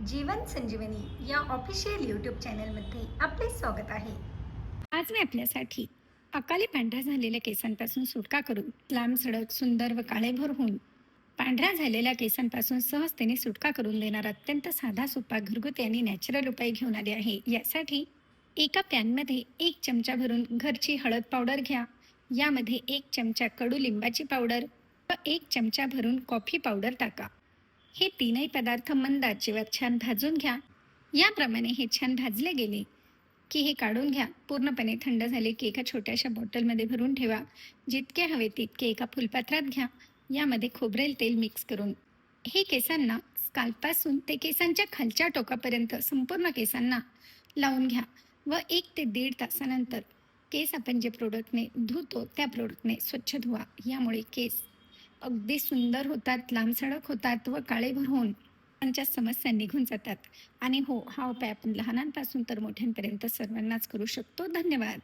जीवन संजीवनी या official YouTube चॅनलमध्ये आपले स्वागत आहे. आज मी आपल्यासाठी अकाली पांढऱ्या झालेल्या केसांपासून सुटका करून लांब सडक सुंदर व काळेभोर होऊन पांढऱ्या झालेल्या केसांपासून सहजतेने सुटका करून देणार अत्यंत साधा सोपा घरगुती आणि नॅचरल उपाय घेऊन आले आहे. यासाठी एका पॅनमध्ये 1 चमचा भरून घरची हळद पावडर घ्या. यामध्ये 1 चमचा कडुलिंबाची पावडर व 1 चमचा भरून कॉफी पावडर टाका. हे तीनही पदार्थ मंद आचेवर छान भाजून घ्या. याप्रमाणे हे छान भाजले गेले की हे काढून घ्या. पूर्णपणे थंड झाले की एका छोट्याशा बॉटलमध्ये भरून ठेवा. जितके हवे तितके एका फुलपात्रात घ्या. यामध्ये खोबरेल तेल मिक्स करून हे केसांना स्काल्पपासून ते केसांच्या खालच्या टोकापर्यंत संपूर्ण केसांना लावून घ्या व 1 ते 1.5 तासानंतर केस आपण जे प्रोडक्टने धुतो त्या प्रोडक्टने स्वच्छ धुवा. यामुळे केस अगदी सुंदर होतात, लांबसडक होतात व काळेभोर होऊन त्यांच्या समस्या निघून जातात. आणि हो, हा उपाय आपण लहानांपासून तर मोठ्यांपर्यंत सर्वांनाच करू शकतो. धन्यवाद.